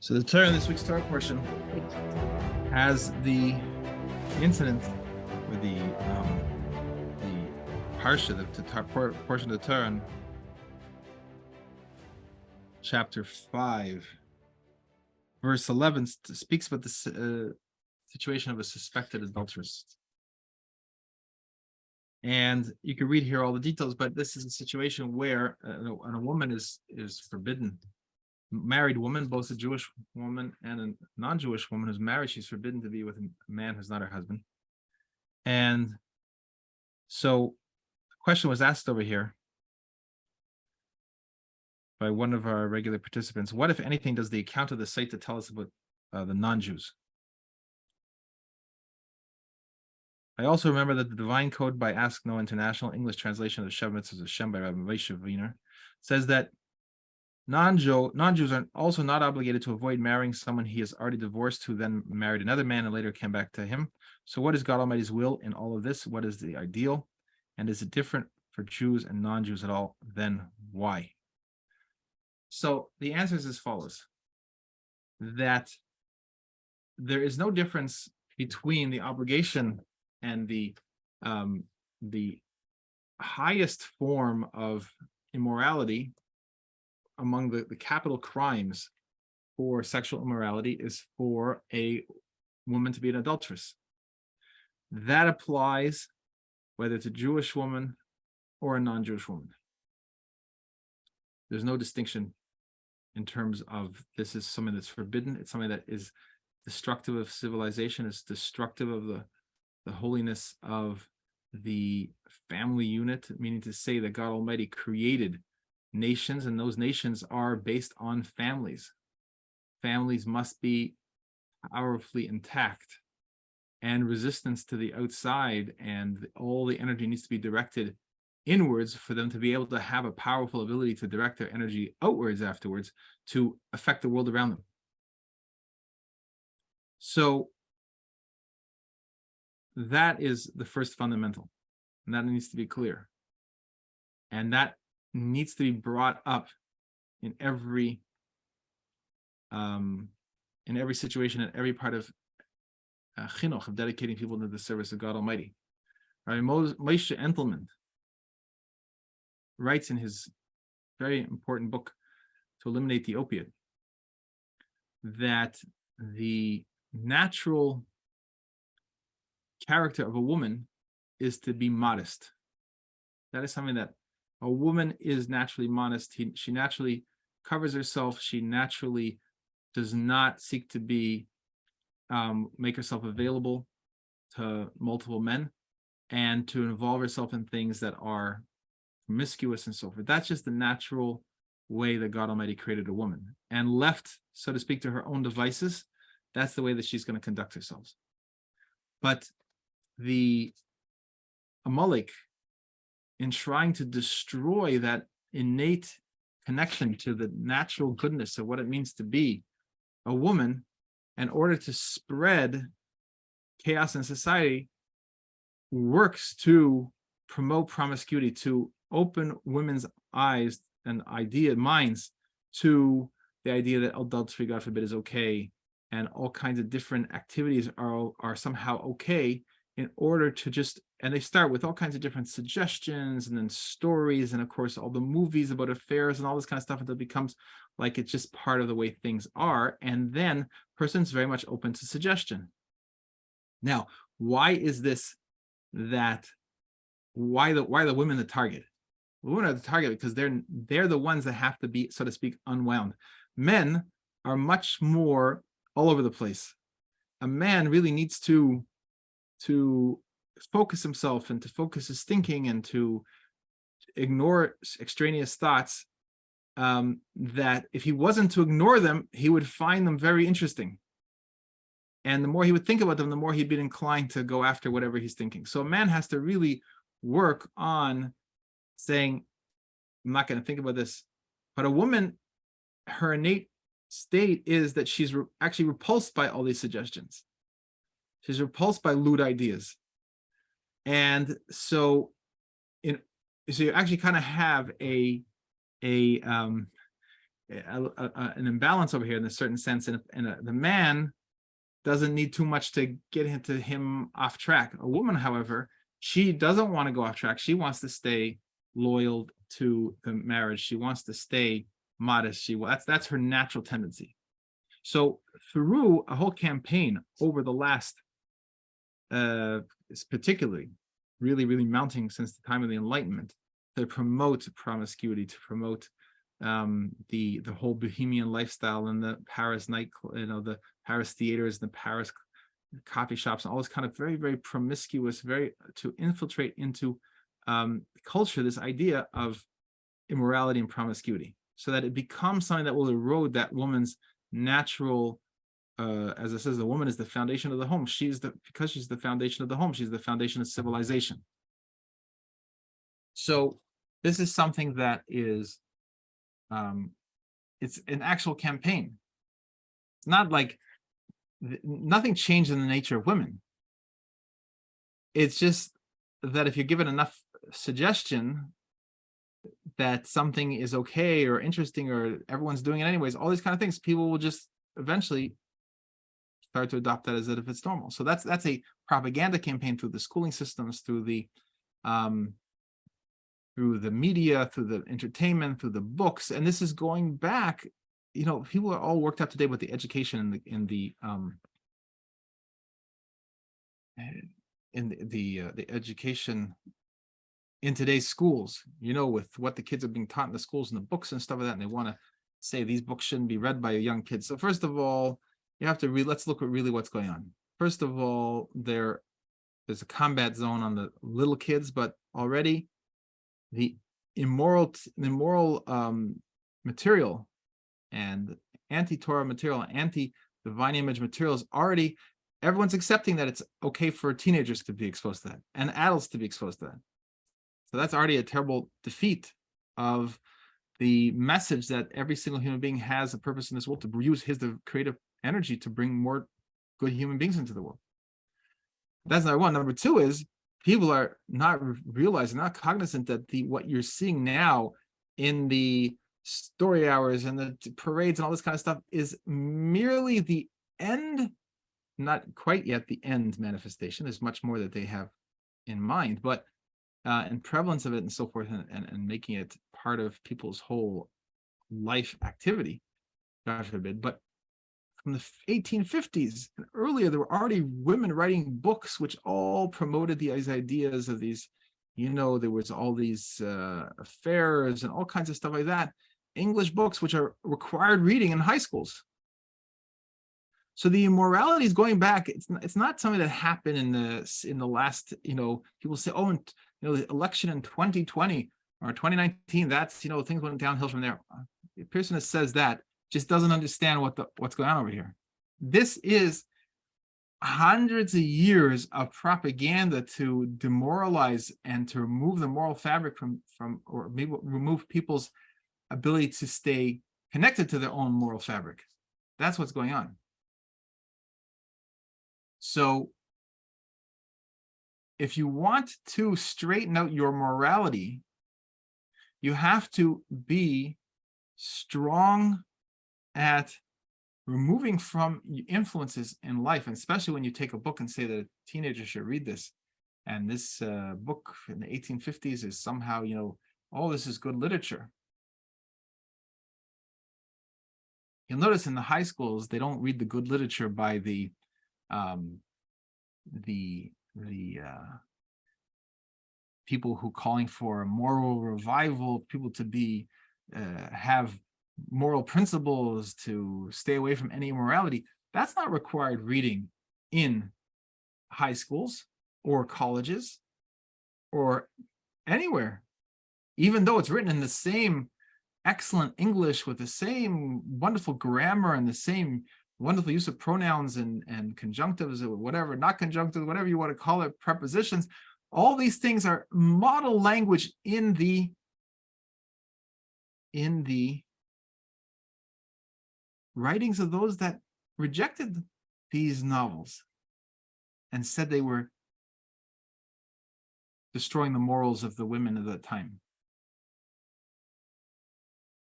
So the Torah in this week's Torah portion has the incident with the Parsha, the portion of the Torah in chapter 5, verse 11 speaks about the situation of a suspected adulteress. And you can read here all the details, but this is a situation where a woman is forbidden. Married woman, both a Jewish woman and a non-Jewish woman who's married, she's forbidden to be with a man who's not her husband. And so the question was asked over here by one of our regular participants: what, if anything, does the account of the Sotah tell us about the non-Jews? I also remember that the Divine Code by Ask Noah International, English translation of the Sheva Mitzvahs of Shem by Rabbi Moshe Wiener, says that non-Jews are also not obligated to avoid marrying someone he has already divorced, who then married another man and later came back to him. So what is God Almighty's will in all of this? What is the ideal? And is it different for Jews and non-Jews at all? Then why? So the answer is as follows: that there is no difference between the obligation and the highest form of immorality among the capital crimes for sexual immorality is for a woman to be an adulteress. That applies whether it's a Jewish woman or a non-Jewish woman. There's no distinction in terms of this is something that's forbidden. It's something that is destructive of civilization. It's destructive of the holiness of the family unit, meaning to say that God Almighty created nations, and those nations are based on families. Families must be powerfully intact, and resistance to the outside and all the energy needs to be directed inwards for them to be able to have a powerful ability to direct their energy outwards afterwards to affect the world around them. So that is the first fundamental, and that needs to be clear, and that needs to be brought up in every situation, in every part of chinuch, of dedicating people to the service of God Almighty. Right? Moshe Entelman writes in his very important book, To Eliminate the Opiate, that the natural character of a woman is to be modest. That is something that a woman is naturally modest. She naturally covers herself. She naturally does not seek to be make herself available to multiple men and to involve herself in things that are promiscuous and so forth. That's just the natural way that God Almighty created a woman, and left, so to speak, to her own devices, that's the way that she's going to conduct herself. But the Amalek, in trying to destroy that innate connection to the natural goodness of what it means to be a woman, in order to spread chaos in society, works to promote promiscuity, to open women's eyes and minds to the idea that adultery, God forbid, is okay, and all kinds of different activities are somehow okay, in order to just, and they start with all kinds of different suggestions and then stories, and of course all the movies about affairs and all this kind of stuff, until it becomes like it's just part of the way things are, and then person's very much open to suggestion. Now, why is this that? Why the women the target? Women are the target because they're the ones that have to be, so to speak, unwound. Men are much more all over the place. A man really needs to focus himself and to focus his thinking and to ignore extraneous thoughts, that if he wasn't to ignore them, he would find them very interesting. And the more he would think about them, the more he'd be inclined to go after whatever he's thinking. So a man has to really work on saying, I'm not going to think about this. But a woman, her innate state is that she's actually repulsed by all these suggestions. She's repulsed by lewd ideas. And so you actually kind of have a an imbalance over here in a certain sense, and the man doesn't need too much to get into him off track. A woman, however, she doesn't want to go off track. She wants to stay loyal to the marriage. She wants to stay modest. That's her natural tendency. So through a whole campaign over the last, particularly really mounting since the time of the Enlightenment, to promote promiscuity, to promote the whole bohemian lifestyle and the Paris the Paris theaters, the Paris coffee shops, and all this kind of very promiscuous, to infiltrate into culture, this idea of immorality and promiscuity, so that it becomes something that will erode that woman's natural, as it says, the woman is the foundation of the home. Because she's the foundation of the home, she's the foundation of civilization. So this is something that is, it's an actual campaign. It's not like nothing changed in the nature of women. It's just that if you give it enough suggestion that something is okay or interesting or everyone's doing it anyways, all these kind of things, people will just eventually start to adopt that as if it's normal. So that's a propaganda campaign through the schooling systems, through the media, through the entertainment, through the books. And this is going back, people are all worked up today with the education in the education in today's schools, with what the kids are being taught in the schools and the books and stuff like that. And they want to say these books shouldn't be read by young kids. So first of all, you have to let's look at really what's going on. First of all, there's a combat zone on the little kids, but already the immoral material and anti-Torah material, anti-divine image materials, already everyone's accepting that it's okay for teenagers to be exposed to that and adults to be exposed to that. So that's already a terrible defeat of the message that every single human being has a purpose in this world, to use the creative energy to bring more good human beings into the world. That's number one. Number two is people are not realizing, not cognizant that what you're seeing now in the story hours and the parades and all this kind of stuff is merely the end, not quite yet the end manifestation. There's much more that they have in mind, but and prevalence of it and so forth, and making it part of people's whole life activity, God forbid. But from the 1850s and earlier, there were already women writing books which all promoted these ideas of these, there was all these affairs and all kinds of stuff like that. English books which are required reading in high schools. So the immorality is going back. It's not something that happened in the last, people say, oh, the election in 2020 or 2019, that's, things went downhill from there. The person that says that just doesn't understand what's going on over here. This is hundreds of years of propaganda to demoralize and to remove the moral fabric from or maybe remove people's ability to stay connected to their own moral fabric. That's what's going on. So if you want to straighten out your morality, you have to be strong at removing from influences in life, and especially when you take a book and say that a teenager should read this, and this book in the 1850s is somehow, oh, this is good literature. You'll notice in the high schools, they don't read the good literature by the people who calling for a moral revival, people to be have moral principles, to stay away from any immorality. That's not required reading in high schools or colleges or anywhere, even though it's written in the same excellent English with the same wonderful grammar and the same wonderful use of pronouns and conjunctives or whatever, not conjunctives, whatever you want to call it, prepositions. All these things are model language in the writings of those that rejected these novels and said they were destroying the morals of the women of that time.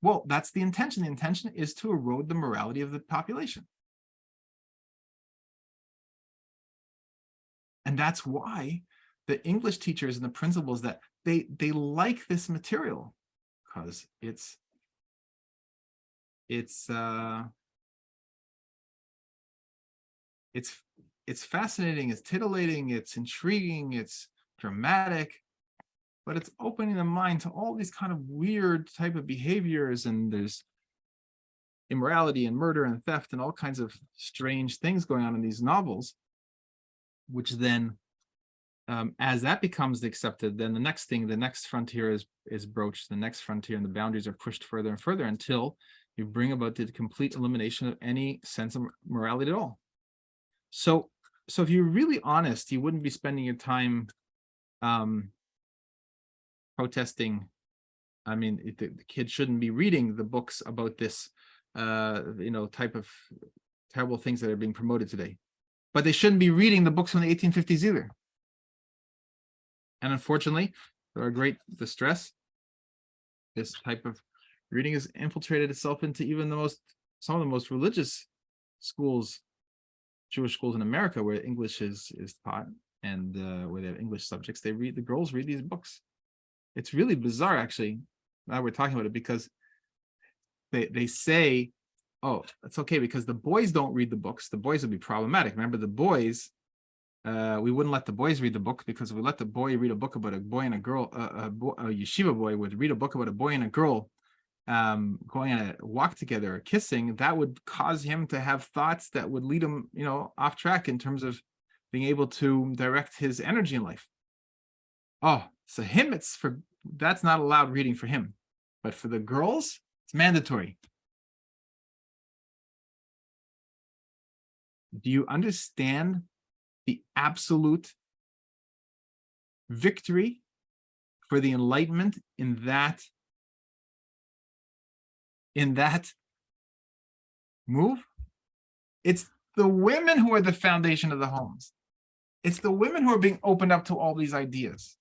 Well, that's the intention. The intention is to erode the morality of the population. And that's why the English teachers and the principals, that they like this material, because it's fascinating, it's titillating, it's intriguing, it's dramatic, but it's opening the mind to all these kind of weird type of behaviors, and there's immorality and murder and theft and all kinds of strange things going on in these novels, which then as that becomes accepted, then the next frontier is broached, the next frontier, and the boundaries are pushed further and further until you bring about the complete elimination of any sense of morality at all. So if you're really honest, you wouldn't be spending your time protesting. I mean, the kids shouldn't be reading the books about this type of terrible things that are being promoted today, but they shouldn't be reading the books from the 1850s either. And unfortunately, to our great distress, this type of reading has infiltrated itself into even some of the most religious schools, Jewish schools in America, where English is taught, and where they have English subjects. The girls read these books. It's really bizarre, actually, now we're talking about it, because they say, oh, it's okay because the boys don't read the books. The boys would be problematic. Remember, the boys, we wouldn't let the boys read the book, because if we let the boy read a book about a boy and a girl, a yeshiva boy would read a book about a boy and a girl going on a walk together or kissing, that would cause him to have thoughts that would lead him, off track in terms of being able to direct his energy in life. Oh, so him, that's not allowed reading for him, but for the girls, it's mandatory. Do you understand the absolute victory for the Enlightenment in that move? It's the women who are the foundation of the homes. It's the women who are being opened up to all these ideas.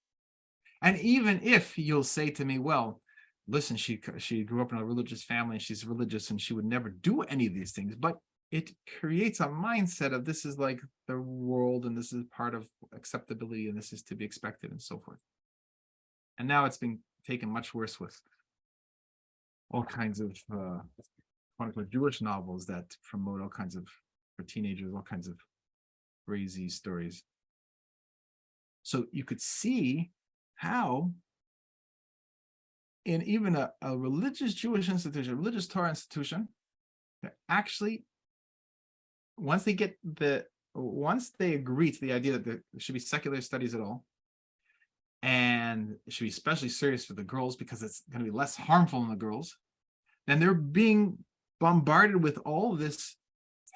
And even if you'll say to me, well, listen, she grew up in a religious family and she's religious and she would never do any of these things, but it creates a mindset of this is like the world and this is part of acceptability and this is to be expected and so forth. And now it's being taken much worse with all kinds of Jewish novels that promote all kinds of, for teenagers, all kinds of crazy stories. So you could see how in even a religious Jewish institution, a religious Torah institution, that actually, once they agree to the idea that there should be secular studies at all, and it should be especially serious for the girls because it's going to be less harmful in the girls, then they're being bombarded with all this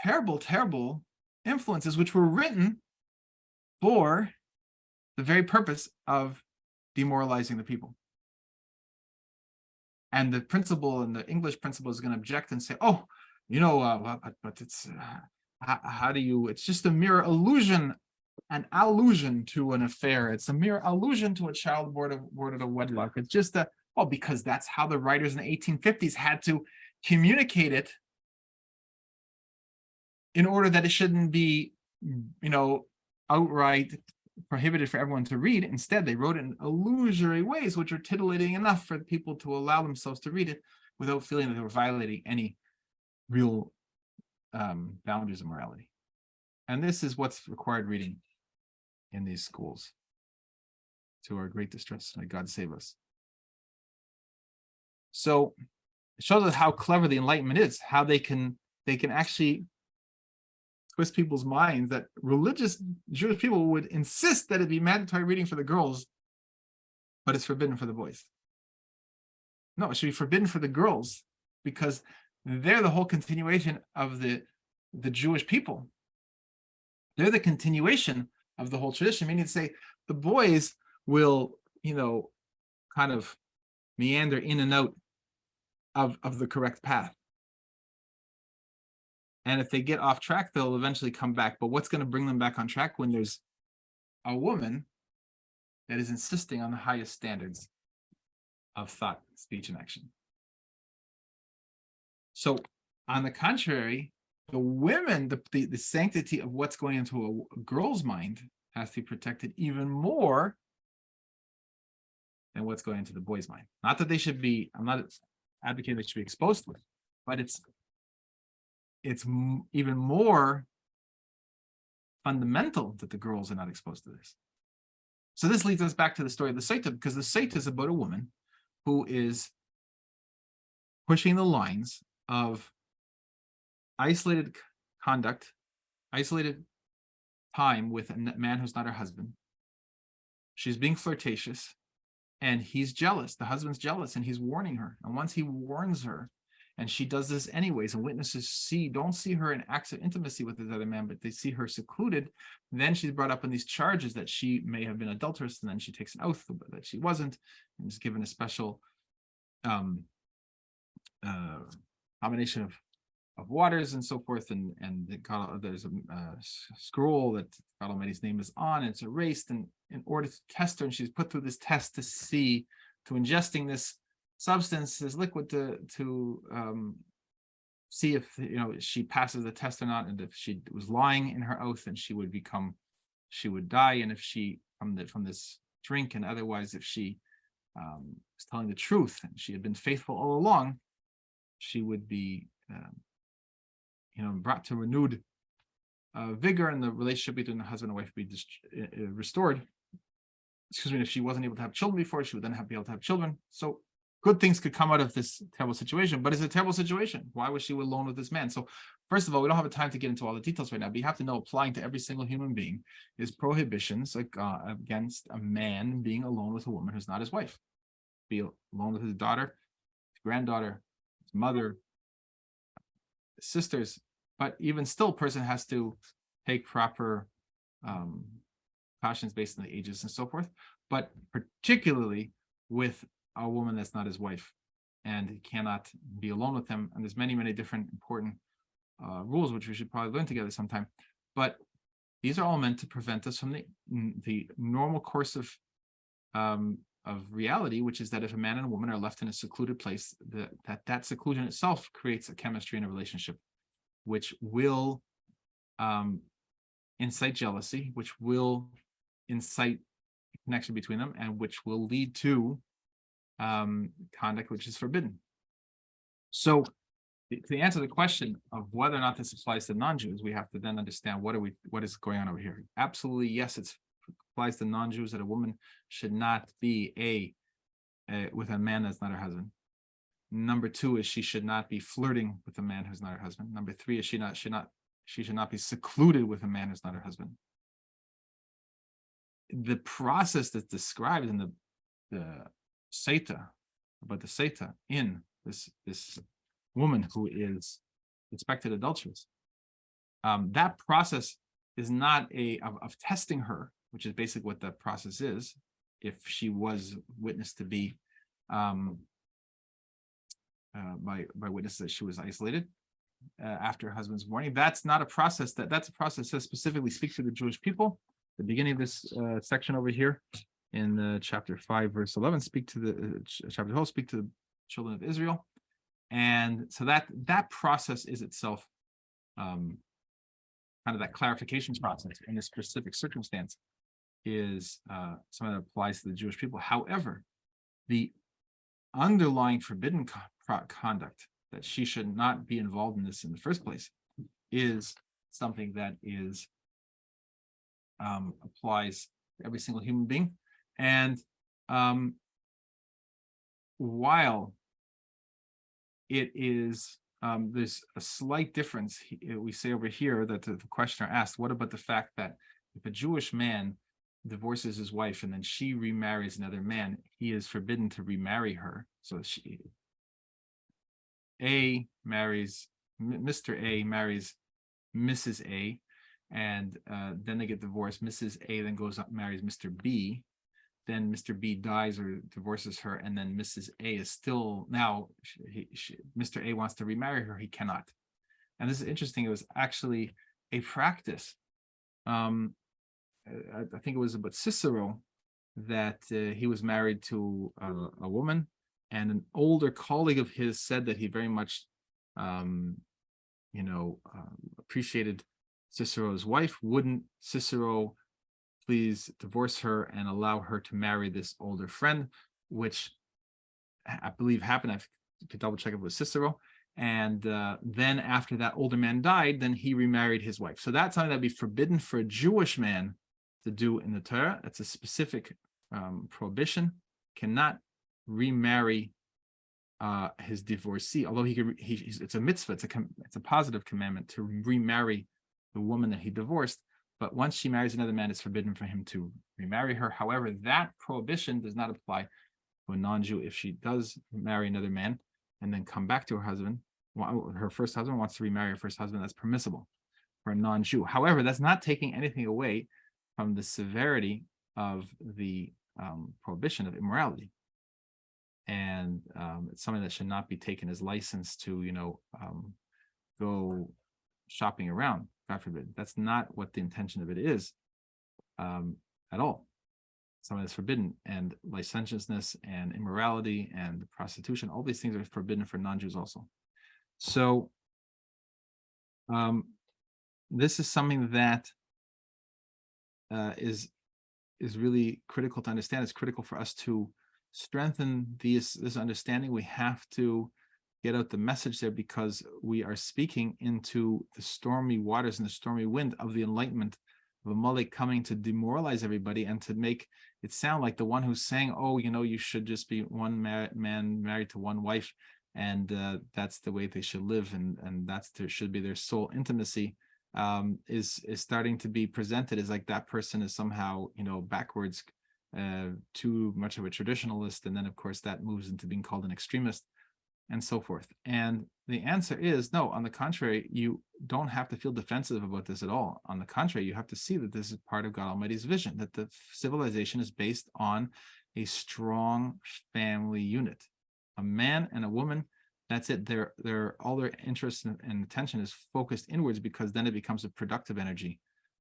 terrible, terrible influences, which were written for the very purpose of demoralizing the people. And the principal and the English principal is going to object and say, oh, but it's how do you, it's just a mere allusion, an allusion to an affair. It's a mere allusion to a child born out of wedlock. It's just because that's how the writers in the 1850s had to communicate it in order that it shouldn't be, outright prohibited for everyone to read. Instead, they wrote it in illusory ways, which are titillating enough for people to allow themselves to read it without feeling that they were violating any real boundaries of morality. And this is what's required reading in these schools, to our great distress. May God save us. So it shows us how clever the Enlightenment is, how they can actually twist people's minds, that religious Jewish people would insist that it be mandatory reading for the girls, but it's forbidden for the boys. No, it should be forbidden for the girls because they're the whole continuation of the Jewish people. They're the continuation of the whole tradition, meaning to say the boys will, kind of meander in and out of the correct path. And if they get off track, they'll eventually come back. But what's going to bring them back on track when there's a woman that is insisting on the highest standards of thought, speech, and action? So on the contrary, the women, the sanctity of what's going into a girl's mind has to be protected even more than what's going into the boy's mind. Not that they should be, I'm not advocating they should be exposed to it, but it's even more fundamental that the girls are not exposed to this. So this leads us back to the story of the Sotah, because the Sotah is about a woman who is pushing the lines of isolated conduct, isolated time with a man who's not her husband. She's being flirtatious, and he's jealous. The husband's jealous, and he's warning her. And once he warns her, and she does this anyways, and witnesses don't see her in acts of intimacy with this other man, but they see her secluded, then she's brought up in these charges that she may have been adulterous, and then she takes an oath that she wasn't, and is given a special combination of waters and so forth, and there's a scroll that God Almighty's name is on, and it's erased, and in order to test her, and she's put through this test to ingesting this substance, this liquid, to see if she passes the test or not, and if she was lying in her oath, then she would die, and if she from this drink, and otherwise if she was telling the truth and she had been faithful all along, she would be brought to renewed vigor, and the relationship between the husband and wife would be restored. Excuse me, if she wasn't able to have children before, she would then be able to have children. So good things could come out of this terrible situation, but it's a terrible situation. Why was she alone with this man? So first of all, we don't have the time to get into all the details right now, but you have to know, applying to every single human being is prohibitions against a man being alone with a woman who's not his wife. Be alone with his daughter, his granddaughter, his mother, his sisters, but even still, a person has to take proper precautions based on the ages and so forth, but particularly with a woman that's not his wife, and he cannot be alone with them. And there's many, many different important rules, which we should probably learn together sometime. But these are all meant to prevent us from the normal course of reality, which is that if a man and a woman are left in a secluded place, that seclusion itself creates a chemistry in a relationship, which will incite jealousy, which will incite connection between them, and which will lead to conduct which is forbidden. So to answer the question of whether or not this applies to non-Jews, we have to then understand what is going on over here. Absolutely, yes, it applies to non-Jews that a woman should not be with a man that's not her husband. Number two is she should not be flirting with a man who's not her husband. Number three is she should not be secluded with a man who's not her husband. The process that's described in the Sotah, about the Sotah, in this woman who is suspected adulteress, that process is not of testing her, which is basically what the process is. If she was witnessed to be by witnesses that she was isolated after her husband's warning, that's not a process that's a process that specifically speaks to the Jewish people. The beginning of this section over here in chapter 5, verse 11, speak to the chapter 12, speak to the children of Israel. And so that process is itself kind of that clarification process in this specific circumstance is something that applies to the Jewish people. However, the underlying forbidden conduct, that she should not be involved in this in the first place, is something that is applies to every single human being. And while it is there's a slight difference, we say over here that the questioner asked, what about the fact that if a Jewish man divorces his wife and then she remarries another man, he is forbidden to remarry her. So Mr. A marries Mrs. A, and then they get divorced. Mrs. A then goes up, marries Mr. B. Then Mr. B dies or divorces her, and then Mrs. A is still, now Mr. A wants to remarry her, he cannot. And this is interesting. It was actually a practice. I think it was about Cicero, that he was married to a woman, and an older colleague of his said that he very much appreciated Cicero's wife, wouldn't Cicero please divorce her and allow her to marry this older friend, which I believe happened. I could double check it with Cicero. And then after that older man died, then he remarried his wife. So that's something that'd be forbidden for a Jewish man to do in the Torah. That's a specific prohibition. Cannot remarry his divorcee, although it's a mitzvah, it's a positive commandment to remarry the woman that he divorced. But once she marries another man, it's forbidden for him to remarry her. However, that prohibition does not apply to a non-Jew. If she does marry another man and then come back to her husband, her first husband wants to remarry her first husband, that's permissible for a non-Jew. However, that's not taking anything away from the severity of the prohibition of immorality. And it's something that should not be taken as license to, go shopping around, God forbid. That's not what the intention of it is at all. Something that's forbidden, and licentiousness and immorality and prostitution, all these things are forbidden for non-Jews also. So this is something that is really critical to understand. It's critical for us to strengthen this understanding. We have to get out the message there, because we are speaking into the stormy waters and the stormy wind of the enlightenment of Amalek coming to demoralize everybody and to make it sound like the one who's saying, oh, you should just be one man married to one wife, and that's the way they should live, and should be their sole intimacy, is starting to be presented as like that person is somehow backwards, too much of a traditionalist, and then of course that moves into being called an extremist and so forth. And the answer is no. On the contrary, you don't have to feel defensive about this at all. On the contrary, you have to see that this is part of God Almighty's vision, that the civilization is based on a strong family unit, a man and a woman. That's it. All their interest and attention is focused inwards, because then it becomes a productive energy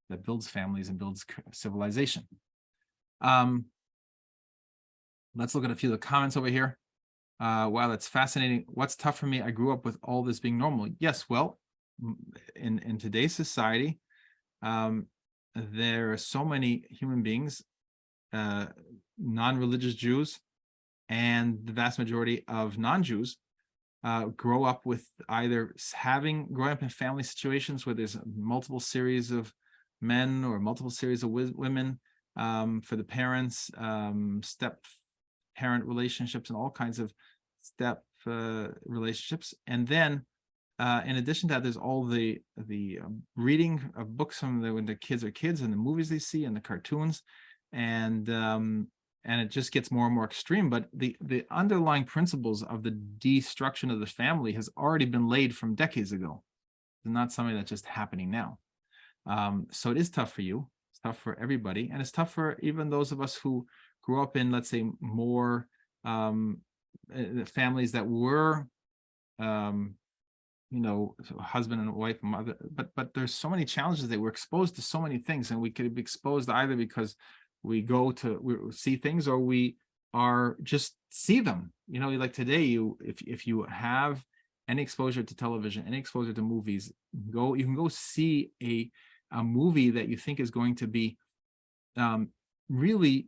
that builds families and builds civilization. Let's look at a few of the comments over here. Wow, that's fascinating. What's tough for me? I grew up with all this being normal. Yes, well, in today's society, there are so many human beings, non-religious Jews, and the vast majority of non-Jews grow up with either growing up in family situations where there's multiple series of men or multiple series of women for the parents, step parent relationships, and all kinds of step relationships. And then in addition to that, there's all the reading of books from when the kids are kids, and the movies they see and the cartoons, and it just gets more and more extreme. But the underlying principles of the destruction of the family has already been laid from decades ago. It's not something that's just happening now. So it is tough for you. It's tough for everybody, and it's tough for even those of us who grew up in, let's say, more families that were, husband and wife and mother. But there's so many challenges that we're exposed to so many things, and we could be exposed either because we see things, or we are just see them. Like today, if you have any exposure to television, any exposure to movies, you can go see a movie that you think is going to be really,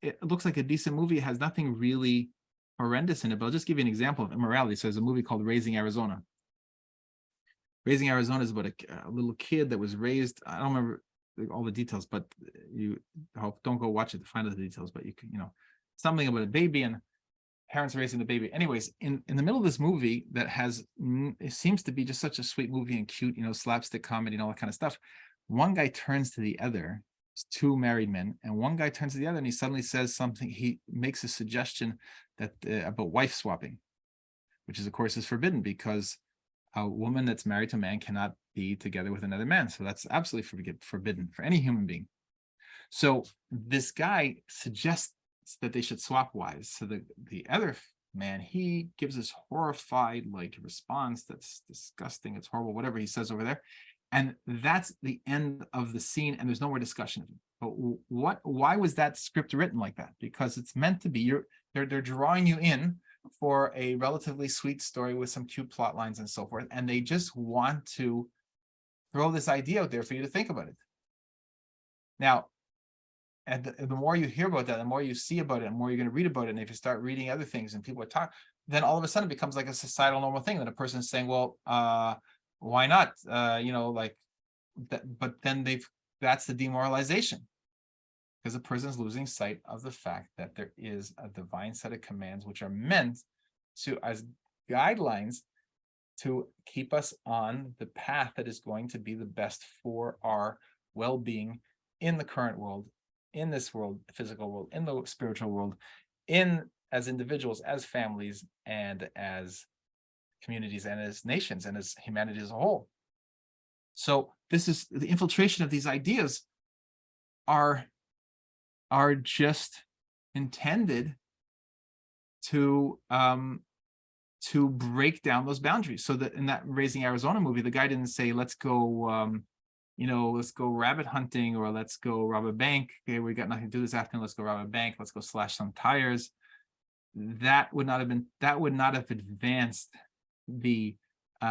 it looks like a decent movie. It has nothing really horrendous in it, but I'll just give you an example of immorality. So there's a movie called Raising Arizona. Raising Arizona is about a little kid that was raised. I don't remember all the details, but don't go watch it to find out the details, but you can, something about a baby and parents raising the baby. Anyways, in the middle of this movie that it seems to be just such a sweet movie and cute, slapstick comedy and all that kind of stuff, one guy turns to the other. It's two married men, and one guy turns to the other, and he suddenly says something. He makes a suggestion that about wife swapping, which of course is forbidden, because a woman that's married to a man cannot be together with another man. So that's absolutely forbidden for any human being. So this guy suggests that they should swap wives. So the other man, he gives this horrified response that's disgusting, it's horrible, whatever he says over there. And that's the end of the scene, and there's no more discussion of it. But why was that script written like that? Because it's meant to be, they're drawing you in for a relatively sweet story with some cute plot lines and so forth, and they just want to throw this idea out there for you to think about it. Now, and the more you hear about that, the more you see about it, the more you're going to read about it. And if you start reading other things and people are talking, then all of a sudden it becomes like a societal normal thing that a person is saying, well, why not? Like that, but then that's the demoralization, because a person's losing sight of the fact that there is a divine set of commands which are meant to, as guidelines, to keep us on the path that is going to be the best for our well-being in the current world, in this world, physical world, in the spiritual world, as individuals, as families, and as communities, and as nations, and as humanity as a whole. So this is the infiltration of these ideas are just intended to break down those boundaries. So that in that Raising Arizona movie, the guy didn't say, let's go let's go rabbit hunting, or let's go rob a bank. Okay, we got nothing to do this afternoon. Let's go rob a bank. Let's go slash some tires. That would not have advanced the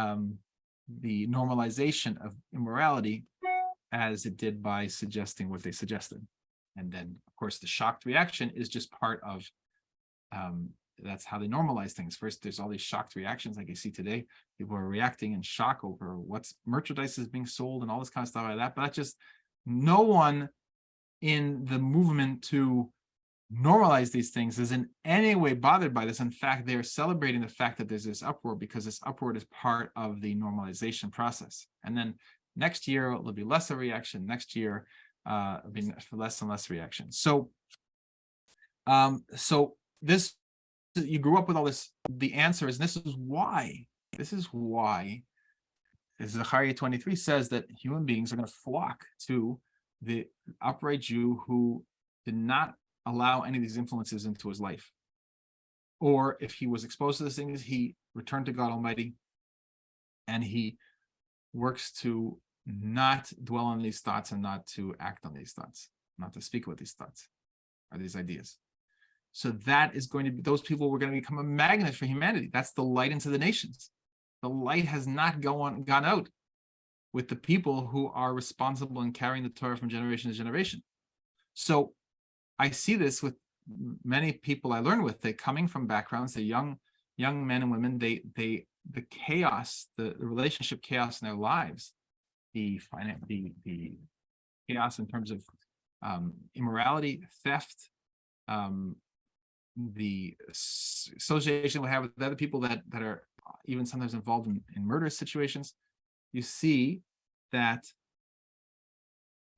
normalization of immorality as it did by suggesting what they suggested. And then, of course, the shocked reaction is just part of that's how they normalize things. First, there's all these shocked reactions like you see today. People are reacting in shock over what's merchandise is being sold and all this kind of stuff like that. But that's just, no one in the movement to normalize these things is in any way bothered by this. In fact, they're celebrating the fact that there's this uproar, because this uproar is part of the normalization process. And then next year, there'll be less of a reaction. Next year, it'll be less and less reaction. So this, you grew up with all this. The answer is, this is why Zechariah 23 says that human beings are going to flock to the upright Jew who did not allow any of these influences into his life. Or if he was exposed to these things, he returned to God Almighty, and he works to not dwell on these thoughts and not to act on these thoughts, not to speak with these thoughts or these ideas. So that is going to be, those people were going to become a magnet for humanity. That's the light into the nations. The light has not gone out with the people who are responsible in carrying the Torah from generation to generation. So I see this with many people I learn with. They're coming from backgrounds, they're young men and women. The chaos, the relationship chaos in their lives, the chaos in terms of immorality, theft, the association we have with other people that are even sometimes involved in murder situations. You see that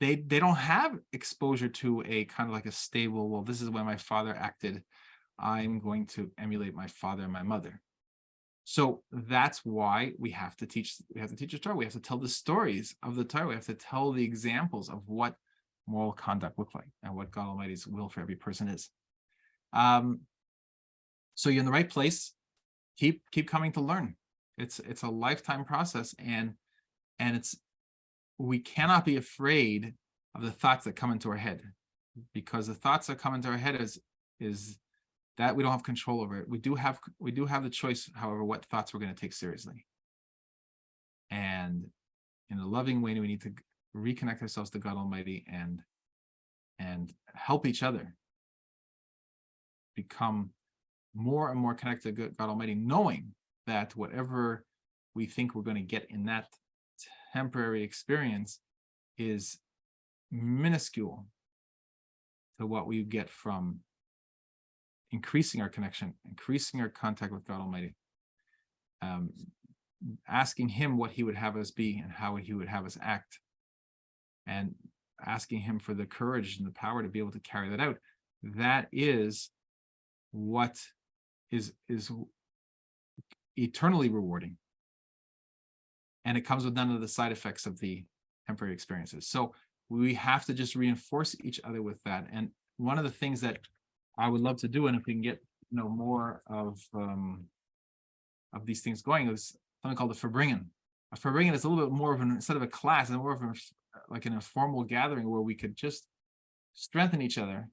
they don't have exposure to a kind of like a stable, well, this is when my father acted, I'm going to emulate my father and my mother. So that's why we have to teach the Torah. We have to tell the stories of the Torah. We have to tell the examples of what moral conduct look like and what God Almighty's will for every person is. So you're in the right place. Keep coming to learn. It's a lifetime process, and we cannot be afraid of the thoughts that come into our head, because the thoughts that come into our head is that we don't have control over it. We do have the choice, however, what thoughts we're going to take seriously. And in a loving way, we need to reconnect ourselves to God Almighty and help each other become more and more connected to God Almighty, knowing that whatever we think we're going to get in that temporary experience is minuscule to what we get from increasing our connection, increasing our contact with God Almighty, asking Him what He would have us be and how He would have us act, and asking Him for the courage and the power to be able to carry that out. That is what is eternally rewarding, and it comes with none of the side effects of the temporary experiences. So we have to just reinforce each other with that. And one of the things that I would love to do, and if we can get more of these things going, is something called a Verbringen. A Verbringen is a little bit more of instead of a class, and more of like an informal gathering where we could just strengthen each other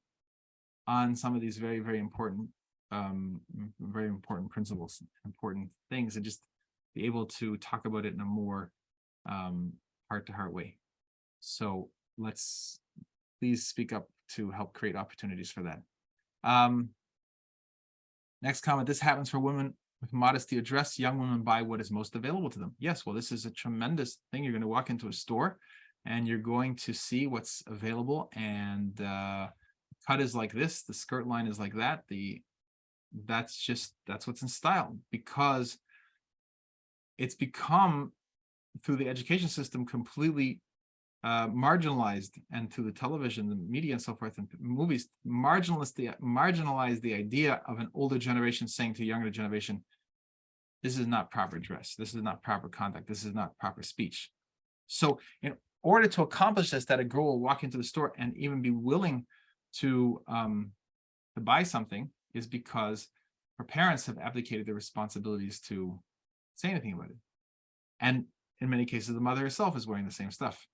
on some of these very, very important very important principles, important things, and just be able to talk about it in a more heart-to-heart way. So let's please speak up to help create opportunities for that. Next comment, this happens for women with modesty. Address young women by what is most available to them. Yes, well, this is a tremendous thing. You're going to walk into a store and you're going to see what's available, and cut is like this, the skirt line is like that, that's what's in style, because it's become, through the education system, completely marginalized, and through the television, the media, and so forth, and movies, marginalize the idea of an older generation saying to younger generation, this is not proper dress, this is not proper conduct, this is not proper speech. So in order to accomplish this, that a girl will walk into the store and even be willing to buy something, is because her parents have abdicated their responsibilities to say anything about it. And in many cases, the mother herself is wearing the same stuff.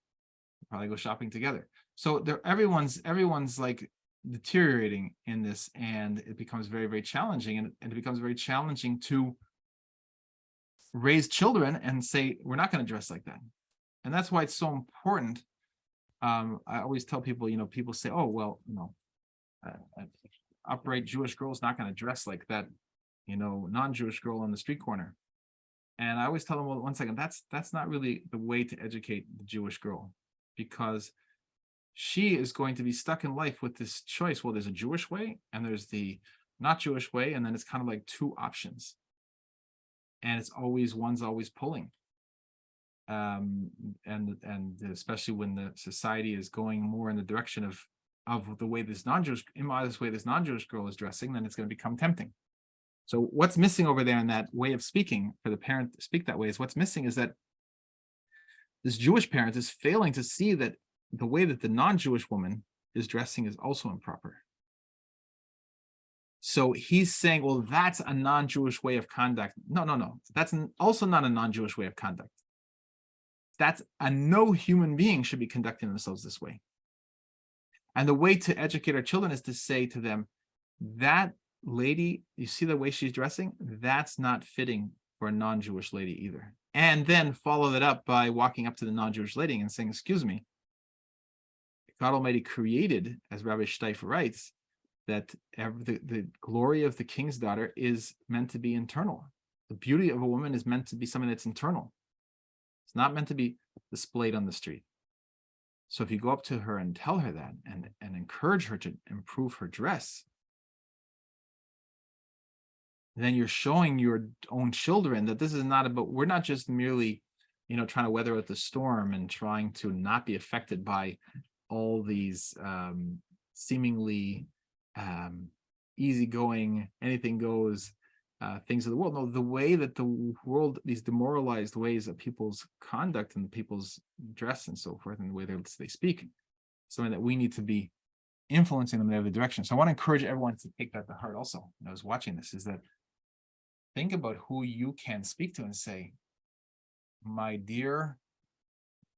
They'll probably go shopping together. So everyone's like deteriorating in this, and it becomes very, very challenging. And it becomes very challenging to raise children and say, we're not going to dress like that. And that's why it's so important. I always tell people, people say, oh, well, upright Jewish girl is not going to dress like that, non-Jewish girl on the street corner. And I always tell them, well, one second, that's not really the way to educate the Jewish girl, because she is going to be stuck in life with this choice. Well, there's a Jewish way and there's the not Jewish way, and then it's kind of like two options. And one's always pulling. And especially when the society is going more in the direction of the way this non-Jewish, immodest way this non-Jewish girl is dressing, then it's going to become tempting. So what's missing over there in that way of speaking, for the parent to speak that way, is what's missing is that this Jewish parent is failing to see that the way that the non-Jewish woman is dressing is also improper. So he's saying, well, that's a non-Jewish way of conduct. No. That's also not a non-Jewish way of conduct. No human being should be conducting themselves this way. And the way to educate our children is to say to them, that lady, you see the way she's dressing? That's not fitting for a non-Jewish lady either. And then follow that up by walking up to the non-Jewish lady and saying, excuse me, God Almighty created, as Rabbi Steif writes, that the glory of the king's daughter is meant to be internal. The beauty of a woman is meant to be something that's internal. It's not meant to be displayed on the street. So if you go up to her and tell her that, and encourage her to improve her dress, then you're showing your own children that this is not about, we're not just merely, trying to weather out the storm and trying to not be affected by all these seemingly easygoing, anything goes things of the world. No, the way that the world, these demoralized ways of people's conduct and people's dress and so forth, and the way they speak, something that we need to be influencing them in the other direction. So I want to encourage everyone to take that to heart also. I was watching this, is that think about who you can speak to and say, my dear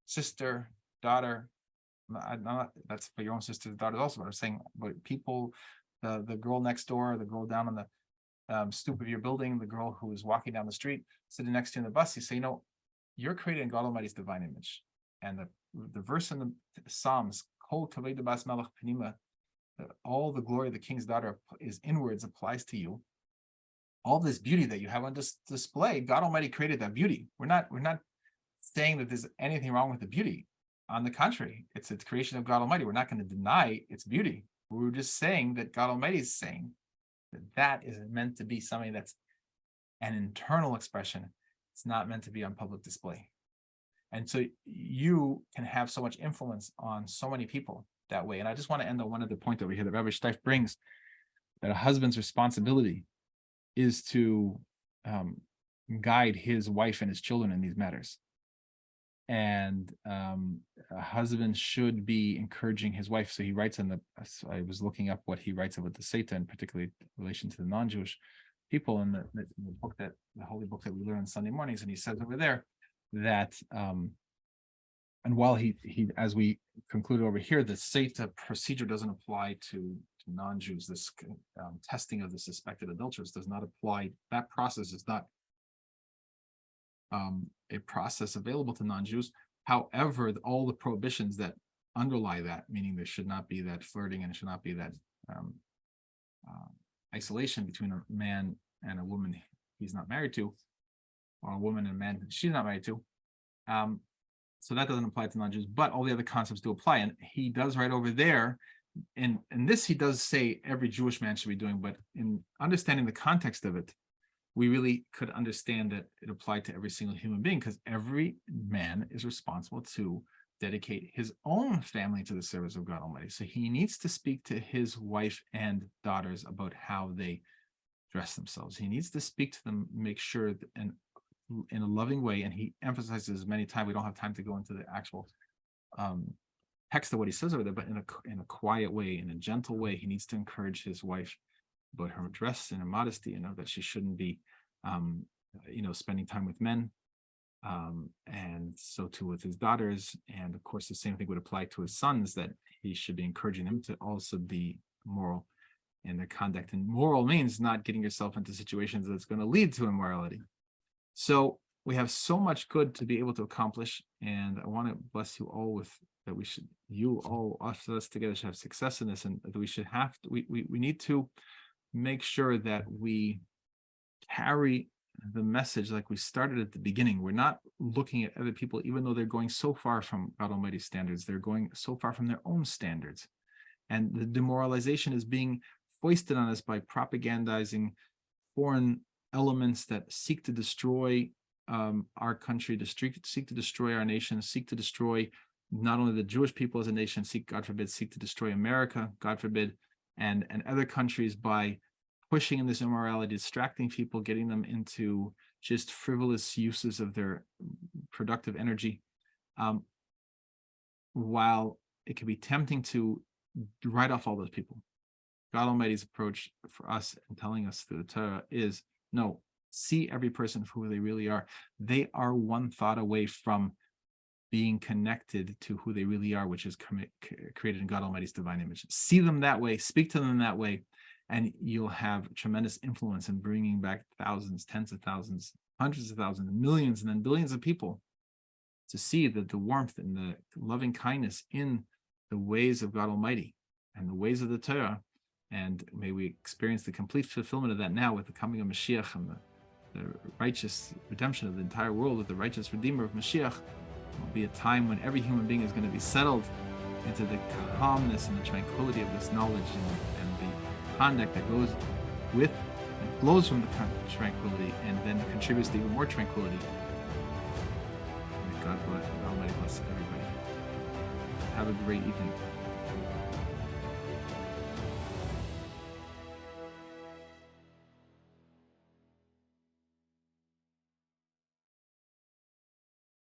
sister, daughter, that's for your own sister's daughters also, but I'm saying, but people, the girl next door, the girl down on the stoop of your building, the girl who is walking down the street, sitting next to you in the bus, you say, you're created in God Almighty's divine image. And the verse in the Psalms, Kol kavod bas melech panima, all the glory of the king's daughter is inwards, applies to you. All this beauty that you have on display, God Almighty created that beauty. We're not saying that there's anything wrong with the beauty. On the contrary, it's a creation of God Almighty. We're not going to deny its beauty. We're just saying that God Almighty is saying that is meant to be something that's an internal expression. It's not meant to be on public display. And so you can have so much influence on so many people that way. And I just want to end on one other point over here that Rabbi Steif brings, that a husband's responsibility is to guide his wife and his children in these matters. And a husband should be encouraging his wife. So he writes I was looking up what he writes about the Sotah, and particularly in relation to the non-Jewish people in the book, the holy book that we learn on Sunday mornings. And he says over there that And while he, as we concluded over here, the Sotah procedure doesn't apply to non-Jews. This testing of the suspected adulterers does not apply. That process is not a process available to non-Jews. However, all the prohibitions that underlie that, meaning there should not be that flirting and it should not be that isolation between a man and a woman he's not married to, or a woman and a man she's not married to. So that doesn't apply to non-Jews, but all the other concepts do apply. And he does right over there, and this he does say every Jewish man should be doing, but in understanding the context of it, we really could understand that it applied to every single human being, because every man is responsible to dedicate his own family to the service of God Almighty. So he needs to speak to his wife and daughters about how they dress themselves. He needs to speak to them, make sure that, and in a loving way, and he emphasizes many times, we don't have time to go into the actual text of what he says over there, but in a quiet way, in a gentle way, he needs to encourage his wife about her dress and her modesty, and know that she shouldn't be spending time with men, and so too with his daughters. And of course the same thing would apply to his sons, that he should be encouraging them to also be moral in their conduct. And moral means not getting yourself into situations that's going to lead to immorality. So we have so much good to be able to accomplish, and I want to bless you all with that. We should, you all, us together, should have success in this, and that we should have to, we need to make sure that we carry the message like we started at the beginning. We're not looking at other people, even though they're going so far from God Almighty's standards, they're going so far from their own standards. And the demoralization is being foisted on us by propagandizing foreign elements that seek to destroy our country, seek to destroy our nation, seek to destroy not only the Jewish people as a nation, God forbid, seek to destroy America, God forbid, and other countries, by pushing in this immorality, distracting people, getting them into just frivolous uses of their productive energy. While it can be tempting to write off all those people, God Almighty's approach for us and telling us through the Torah is, no, see every person for who they really are. They are one thought away from being connected to who they really are, which is created in God Almighty's divine image. See them that way, speak to them that way, and you'll have tremendous influence in bringing back thousands, tens of thousands, hundreds of thousands, millions, and then billions of people to see that the warmth and the loving kindness in the ways of God Almighty and the ways of the Torah. And may we experience the complete fulfillment of that now with the coming of Mashiach and the righteous redemption of the entire world with the righteous Redeemer of Mashiach. It will be a time when every human being is going to be settled into the calmness and the tranquility of this knowledge and the conduct that goes with and flows from the tranquility, and then contributes to even more tranquility. May God Almighty bless everybody. Have a great evening.